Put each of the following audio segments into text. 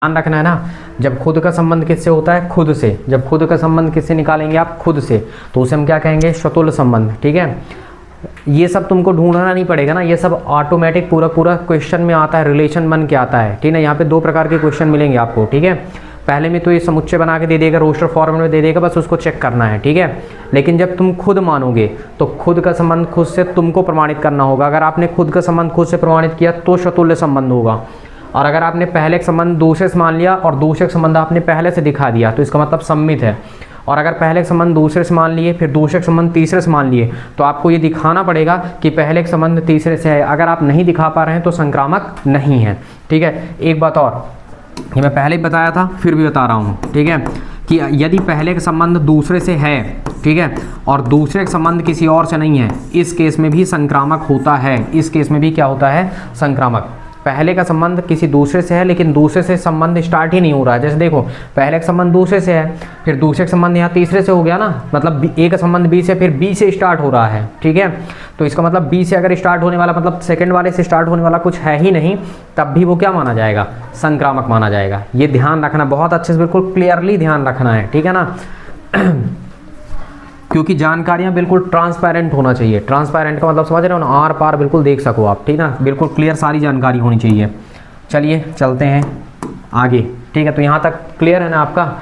ध्यान रखना है ना, जब खुद का संबंध किससे होता है, खुद से, जब खुद का संबंध किससे निकालेंगे आप, खुद से, तो उसे हम क्या कहेंगे, स्वतुल्य संबंध। ठीक है, ये सब तुमको ढूंढना नहीं पड़ेगा ना, ये सब ऑटोमेटिक पूरा क्वेश्चन में आता है, रिलेशन बन के आता है। ठीक है, यहाँ पे दो प्रकार के क्वेश्चन मिलेंगे आपको। ठीक है, पहले में तो ये समुच्चय बना के दे देगा, रोस्टर फॉर्मेट में दे देगा, बस उसको चेक करना है। ठीक है, लेकिन जब तुम खुद मानोगे तो खुद का संबंध खुद से तुमको प्रमाणित करना होगा। अगर आपने खुद का संबंध खुद से प्रमाणित किया तो स्वतुल्य संबंध होगा, और अगर आपने पहले एक संबंध दूसरे से मान लिया और दूसरे का संबंध आपने पहले से दिखा दिया तो इसका मतलब सम्मित है। और अगर पहले के संबंध दूसरे से मान लिए, फिर दूसरे के संबंध तीसरे से मान लिए, तो आपको ये दिखाना पड़ेगा कि पहले के संबंध तीसरे से है। अगर आप नहीं दिखा पा रहे हैं तो संक्रामक नहीं है। ठीक है, एक बात और, ये मैं पहले ही बताया था फिर भी बता रहा हूँ। ठीक है, कि यदि पहले का संबंध दूसरे से है, ठीक है, और दूसरे का संबंध किसी और से नहीं है, इस केस में भी संक्रामक होता है। इस केस में भी क्या होता है, संक्रामक। पहले का संबंध किसी दूसरे से है लेकिन दूसरे से संबंध स्टार्ट ही नहीं हो रहा है। जैसे देखो, पहले का संबंध दूसरे से है, फिर दूसरे का संबंध यहाँ तीसरे से हो गया ना, मतलब ए का संबंध बी से, फिर बी से स्टार्ट हो रहा है। ठीक है, तो इसका मतलब बी से अगर स्टार्ट होने वाला, मतलब सेकंड वाले से स्टार्ट होने वाला कुछ है ही नहीं, तब भी वो क्या माना जाएगा, संक्रामक माना जाएगा। ये ध्यान रखना, बहुत अच्छे से बिल्कुल क्लियरली ध्यान रखना है। ठीक है ना, क्योंकि जानकारियां बिल्कुल ट्रांसपेरेंट होना चाहिए। ट्रांसपेरेंट का मतलब समझ रहे हो ना, आर पार बिल्कुल देख सको आप। ठीक ना, बिल्कुल क्लियर सारी जानकारी होनी चाहिए। चलिए चलते हैं आगे। ठीक है, तो यहाँ तक क्लियर है ना आपका।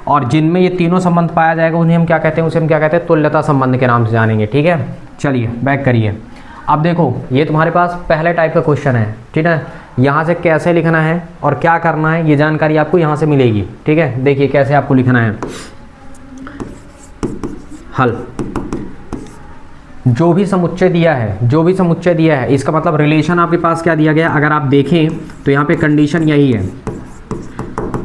और जिनमें ये तीनों संबंध पाया जाएगा उन्हें हम क्या कहते हैं, उसे हम क्या कहते हैं, तुल्यता संबंध के नाम से जानेंगे। ठीक है, चलिए बैक करिए। अब देखो, ये तुम्हारे पास पहले टाइप का क्वेश्चन है। ठीक है, यहाँ से कैसे लिखना है और क्या करना है, ये जानकारी आपको यहाँ से मिलेगी। ठीक है, देखिए कैसे आपको लिखना है। हल, जो भी समुच्चय दिया है, जो भी समुच्चय दिया है, इसका मतलब रिलेशन आपके पास क्या दिया गया, अगर आप देखें तो यहाँ पे कंडीशन यही है,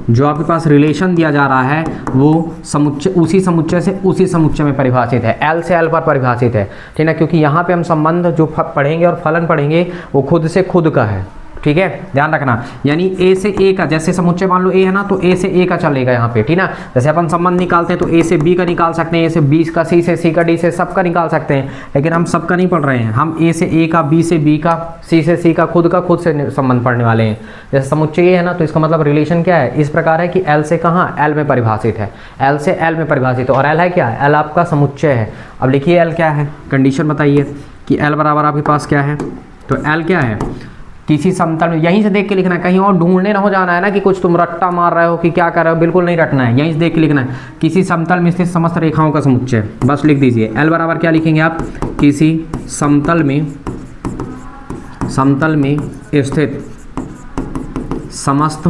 जो आपके पास रिलेशन दिया जा रहा है वो समुच्चय, उसी समुच्चय से उसी समुच्चय में परिभाषित है, एल से एल पर परिभाषित है। ठीक है, क्योंकि यहाँ पे हम संबंध जो पढ़ेंगे और फलन पढ़ेंगे वो खुद से खुद का है। ठीक है, ध्यान रखना, यानी ए से ए का, जैसे समुच्चय मान लो ए है ना, तो ए से ए का चलेगा यहाँ पे। ठीक ना, जैसे अपन संबंध निकालते हैं तो ए से बी का निकाल सकते हैं, ए से बी का, सी से सी का, डी से सब का निकाल सकते हैं, लेकिन हम सबका नहीं पढ़ रहे हैं। हम ए से ए का, बी से बी का, सी से सी का, खुद से संबंध पढ़ने वाले हैं। जैसे समुच्चय ये है ना, तो इसका मतलब रिलेशन क्या है, इस प्रकार है कि एल से कहाँ, एल में परिभाषित है, एल से एल में परिभाषित है। और एल है क्या, एल आपका समुच्चय है। अब लिखिए एल क्या है, कंडीशन बताइए कि एल बराबर आपके पास क्या है। तो एल क्या है, किसी समतल में, यहीं से देख के लिखना है, कहीं और ढूंढने ना हो जाना है ना कि कुछ तुम रट्टा मार रहे हो कि क्या कर रहे हो, बिल्कुल नहीं रटना है, यहीं से देख के लिखना है। किसी समतल में स्थित समस्त रेखाओं का समुच्चय, बस लिख दीजिए। एल बराबर क्या लिखेंगे आप, किसी समतल में स्थित समस्त